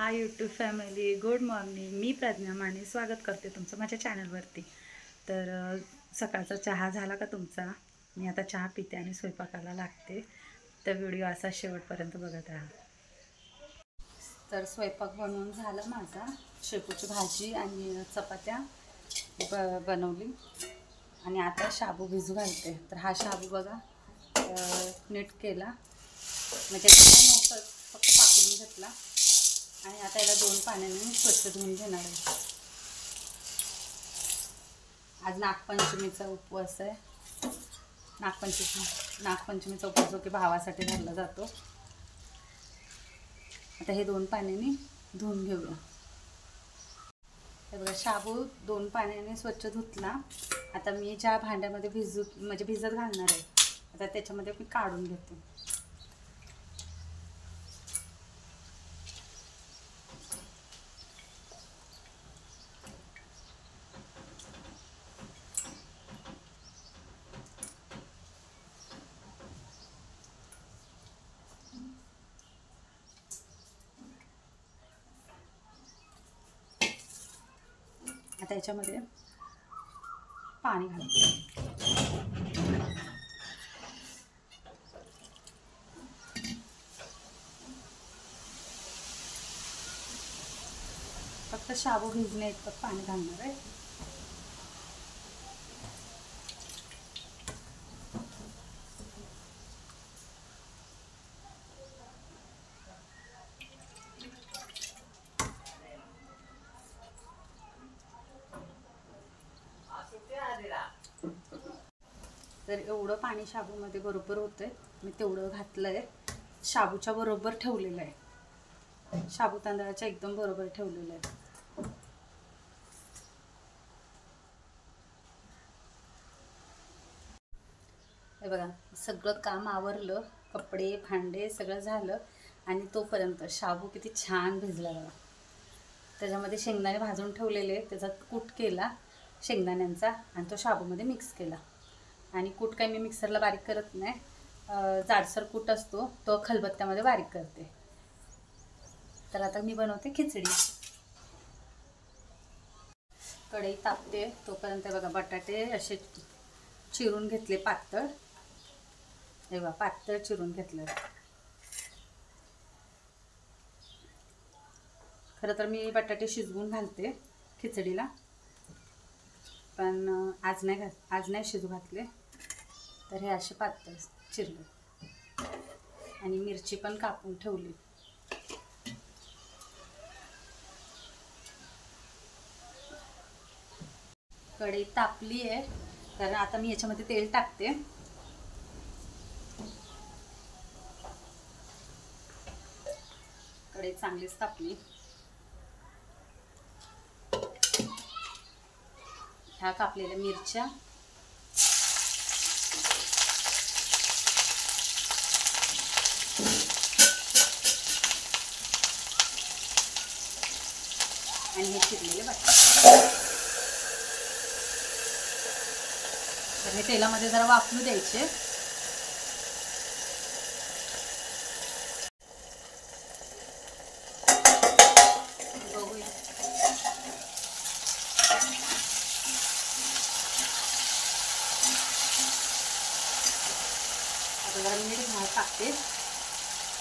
हाय YouTube family, good morning. मी प्रज्ञा माने स्वागत करते तुमचं माझ्या चॅनलवरती. तर सकाळचा चहा झाला का तुमचा? मी आता चहा पिते आणि स्वयंपाकाला लागते. तर व्हिडिओ असा शेवटपर्यंत बघत राहा. तर स्वयंपाक बनवून झालं माझा. शेपूची भाजी आणि चपात्या बनवली आणि आता शाबू भिजू घालते. तर हा शाबू बघा नीट केला, म्हणजे नव्हतं, फक्त पाकडून घेतला आणि आता याला 2 पाण्याने स्वच्छ धुवून घेणार आहे. आज नागपंचमीचा उपवास आहे. नागपंचमीचा उपवास जो की भावासाठी धरला जातो. आता हे 2 पाण्याने धुवून घेऊया. हे बघा शाबू 2 पाण्याने स्वच्छ धुतला. आता मी ज्या भांड्यामध्ये भिजत घालणार आहे आता त्याच्यामध्ये मी काढून घेते. आता याच्यामध्ये पाणी घालते. फक्त शाबू भिजणे इतकं पाणी घालणार आहे. तर एवढं पाणी शाबूमध्ये बरोबर होतंय. मी तेवढं घातलंय. शाबूच्या बरोबर ठेवलेलं आहे. शाबू तांदळाच्या एकदम बरोबर ठेवलेलं आहे. हे बघा सगळं काम आवरलं, कपडे भांडे सगळं झालं आणि तोपर्यंत शाबू किती छान भिजला बघा. त्याच्यामध्ये शेंगदाणे भाजून ठेवलेले, त्याचा कूट केला शेंगदाण्यांचा आणि तो शाबूमध्ये मिक्स केला. आणि कूट काही मी मिक्सरला बारीक करत नाही, जाडसर कूट असतो तो खलबत्त्यामध्ये बारीक करते. तर आता मी बनवते खिचडी. कढई तापते तोपर्यंत बघा बटाटे असे चिरून घेतले पातळ. हे बघा पातळ चिरून घेतलं. खरं तर मी बटाटे शिजवून घालते खिचडीला, पण आज नाही शिजू घातले. तर हे असे पातळ चिरले आणि मिरची पण कापून ठेवली. कढई तापली आहे कारण आता मी याच्यामध्ये तेल टाकते. कढई चांगलीच तापली. ह्या कापलेल्या मिरच्या आणि हे चिरलेले बटाटे. तर हे तेलामध्ये जरा वाफलू द्यायचे. बघूया आता जरा मीठ टाकते,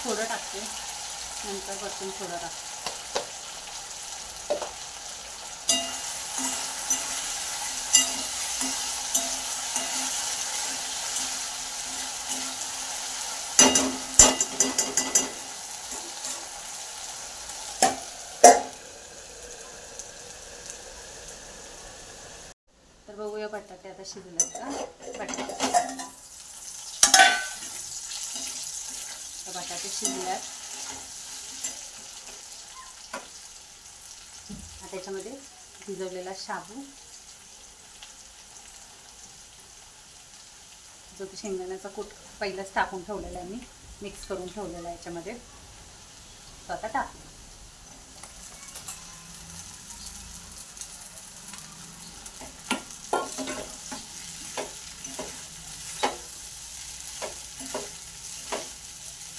थोडं टाकते, नंतर वरतून थोडं टाकते. तर बघूया बटाटे आता शिजलेत का. बटाटे शिजल्यात. आता त्याच्यामध्ये भिजवलेला शाबू, जो की शेंगदाण्याचा कूट पहिलाच टाकून ठेवलेला आहे, मी मिक्स करून ठेवलेला आहे याच्यामध्ये, तो आता टाकू.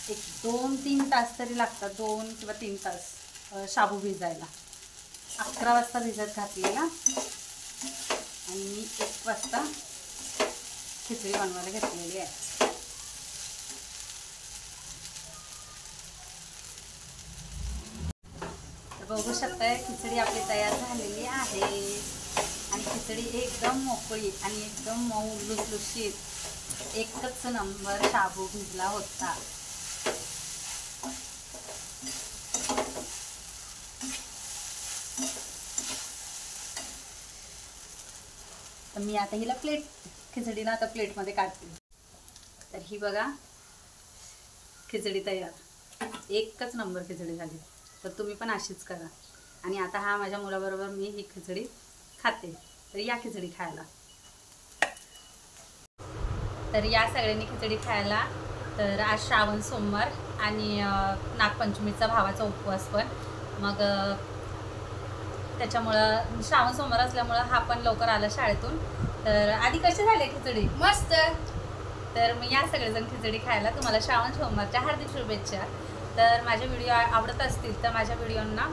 एक 2-3 तास तरी लागतात, 2 किंवा 3 तास शाबू भिजायला. 11 वाजता भिजत घातलेला आणि मी 1 वाजता खिचडी बनवायला घेतलेली आहे. तर बघू शकताय खिचडी आपली तयार झालेली आहे आणि खिचडी एकदम मोकळी आणि एकदम मऊ लुसलुशीत, एकच नंबर शाबू भिजला होता. तर मी आता हिला खिचडीला आता प्लेटमध्ये काढते. तर ही बघा खिचडी तयार, एकच नंबर खिचडी झाली. तर तुम्ही पण अशीच करा. आणि आता हा माझ्या मुलाबरोबर मी ही खिचडी खाते. तर या खिचडी खायला. तर या सगळ्यांनी खिचडी खायला. तर आज श्रावण सोमवार आणि नागपंचमीचा भावाचा उपवास पण, मग त्याच्यामुळं श्रावण सोमवार असल्यामुळं हा पण लवकर आला शाळेतून. तर आधी कशी झाली खिचडी? मस्त. तर मग या सगळेजण खिचडी खायला. तुम्हाला श्रावण सोमवारच्या हार्दिक शुभेच्छा. तर माझे व्हिडिओ आवडत असतील तर माझ्या व्हिडिओंना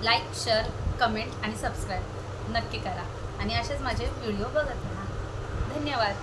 लाईक, शेअर, कमेंट आणि सबस्क्राईब नक्की करा आणि असेच माझे व्हिडिओ बघत राहा. धन्यवाद.